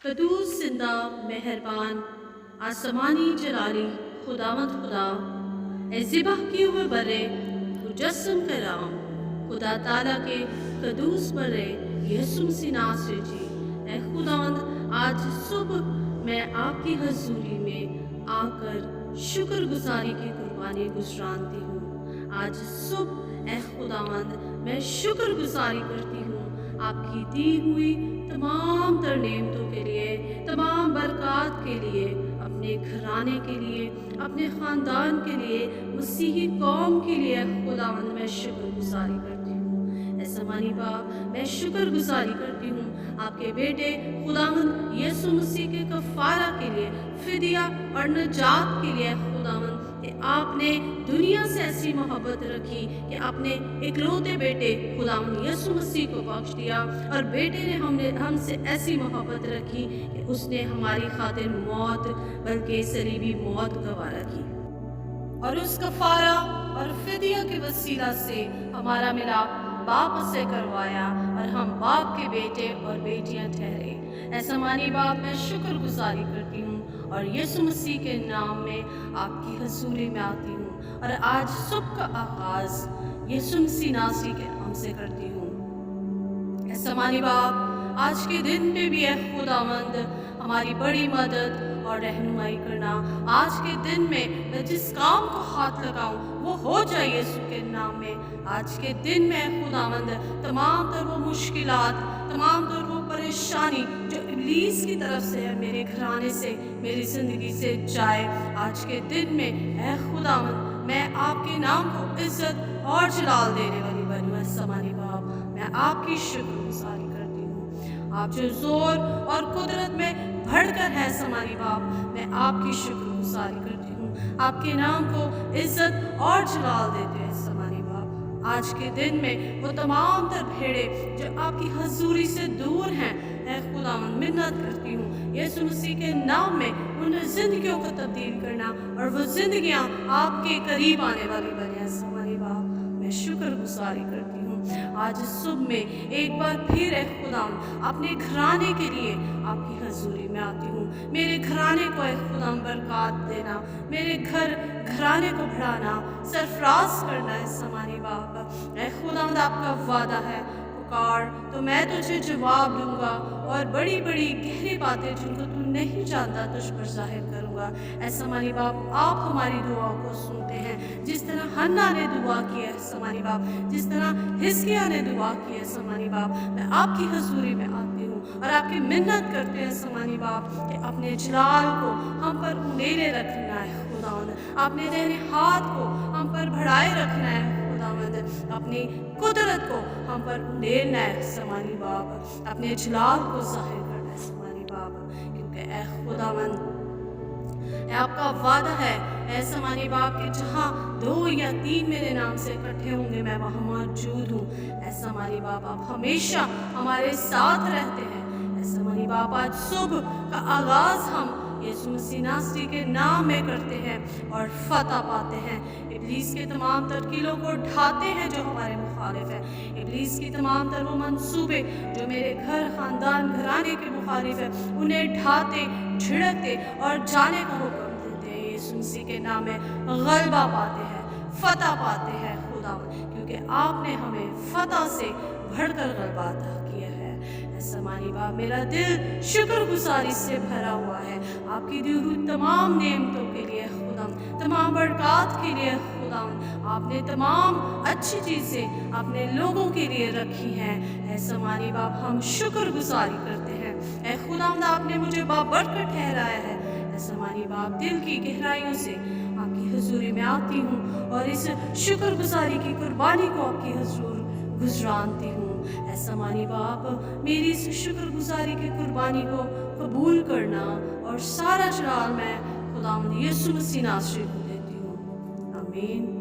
قدوس زندہ مہربان آسمانی جلالی خداوند خدا، اے ذبح کیے ہوئے برے مجسم کرام خدا تعالیٰ کے قدوس برے یسوع مسیح ناصری جی، اے خداوند آج صبح میں آپ کی حضوری میں آ کر شکر گزاری کی قربانی گزرانتی ہوں۔ آج صبح اے خداوند میں شکر گزاری کرتی ہوں آپ کی دی ہوئی تمام تر نعمتوں کے لیے، تمام برکات کے لیے، اپنے گھرانے کے لیے، اپنے خاندان کے لیے، مسیحی قوم کے لیے خداوند میں شکر گزاری کرتی ہوں۔ اے سمانی باپ، میں شکر گزاری کرتی ہوں آپ کے بیٹے خداوند یسوع مسیح کے کفارہ کے لیے، فدیہ اور نجات کے لیے خداوند، کہ آپ نے دنیا سے ایسی محبت رکھی کہ اپنے اکلوتے بیٹے خداوند یسوع مسیح کو بخش دیا، اور بیٹے نے ہم سے ایسی محبت رکھی کہ اس نے ہماری خاطر موت بلکہ صلیبی موت گوارا کی، اور اس کفارہ اور فدیہ کے وسیلہ سے ہمارا ملاپ باپ سے کروایا اور ہم باپ کے بیٹے اور بیٹیاں ٹھہرے۔ اے سمانی باپ، میں شکر گزاری کرتی ہوں اور یسوع مسیح کے نام میں آپ کی حضوری میں آتی ہوں، اور آج صبح کا آغاز یسوع مسیح ناصری کے نام سے کرتی ہوں۔ اے سمانی باپ، آج کے دن پہ بھی اے خداوند ہماری بڑی مدد اور رہنمائی کرنا۔ آج کے دن میں جس کام کو ہاتھ لگاؤں وہ ہو جائے یسوع کے نام میں۔ آج کے دن میں خداوند تمام تر وہ مشکلات، تمام تر وہ پریشانی جو ابلیس کی طرف سے ہے میرے گھرانے سے، میری زندگی سے جائے۔ آج کے دن میں اے خداوند میں آپ کے نام کو عزت اور جلال دینے والی بنوں۔ اے سمانی باپ، میں آپ کی شکر گزاری کرتی ہوں۔ آپ جو زور اور قدرت میں بڑھ کر ہے سمانی باپ، میں آپ کی شکر گزاری کرتی ہوں، آپ کے نام کو عزت اور جلال دیتے ہیں سمانی باپ۔ آج کے دن میں وہ تمام تر بھیڑے جو آپ کی حضوری سے دور ہیں، اے خداوند منت کرتی ہوں یسوع مسیح کے نام میں ان زندگیوں کو تبدیل کرنا، اور وہ زندگیاں آپ کے قریب آنے والی بنے۔ سمانی باپ، میں شکر گزاری کرتی ہوں۔ آج صبح میں ایک بار پھر اے خداوند اپنے گھرانے کے لیے آپ کی حضوری میں آتی ہوں۔ میرے گھرانے کو اے خداوند برکات دینا، میرے گھرانے کو بڑھانا، سرفراز کرنا ہے سمانی باپ۔ اے خداوند آپ کا وعدہ ہے، پکار تو میں تجھے جواب دوں گا، اور بڑی بڑی گہری باتیں جن کو تو نہیں جانتا تجھ پر ظاہر کروں گا۔ اے سمانی باپ، آپ ہماری دعا کو سنتے ہیں، جس طرح حنا نے دعا کی ہے سمانی باپ، جس طرح حزقیہ نے دعا کی ہے سمانی باپ۔ میں آپ کی حضوری میں آتی ہوں اور آپ کی منت کرتے ہیں سمانی باپ کہ اپنے جلال کو ہم پر اونیلے رکھنا ہے خداوند، اپنے دہنے ہاتھ کو ہم پر بڑھائے رکھنا ہے خداوند، اپنی قدرت کو ہم پر اونیلنا ہے سمانی باپ، اپنے جلال کو ظاہر کرنا ہے سمانی باپ، کیونکہ اے خداوند اے آپ کا وعدہ ہے اے سمانی باپ کہ جہاں 2 یا 3 میرے نام سے اکٹھے ہوں گے میں وہاں موجود ہوں۔ اے سمانی باپ، آپ ہمیشہ ہمارے ساتھ رہتے ہیں۔ اے سمانی باپ، آج صبح کا آغاز ہم یسوع مسیح ناصری کے نام میں کرتے ہیں اور فتح پاتے ہیں، ابلیس کے تمام ترکیلوں کو ڈھاتے ہیں جو ہمارے مخالف ہیں، ابلیس کی تمام تر وہ منصوبے جو میرے گھر، خاندان، گھرانے کے مخالف ہیں، انہیں ڈھاتے، جھڑکتے اور جانے کا حکم دیتے ہیں۔ یسوع مسیح کے نام میں غلبہ پاتے ہیں، فتح پاتے ہیں خداوند، کیونکہ آپ نے ہمیں فتح سے بڑھ کر غلبہ عطا کیا ہے۔ اے سمانی باپ، میرا دل شکر گزاری سے بھرا ہوا ہے آپ کی دی ہوئی تمام نعمتوں کے لیے خداوند، تمام برکات کے لیے خداوند، آپ نے تمام اچھی چیزیں اپنے لوگوں کے لیے رکھی ہیں۔ اے سمانی باپ، ہم شکر گزاری کرتے ہیں۔ اے خداوند، آپ نے مجھے بابرکت ٹھہرایا ہے۔ اے سمانی باپ، دل کی گہرائیوں سے آپ کی حضوری میں آتی ہوں اور اس شکر گزاری کی قربانی کو آپ کی حضور گزرانتی ہوں۔ اے سمانی باپ، میری اس شکر گزاری کی قربانی کو قبول کرنا، اور سارا جلال میں خداوند یسوع مسیح ناصری کو دیتی ہوں۔ آمین۔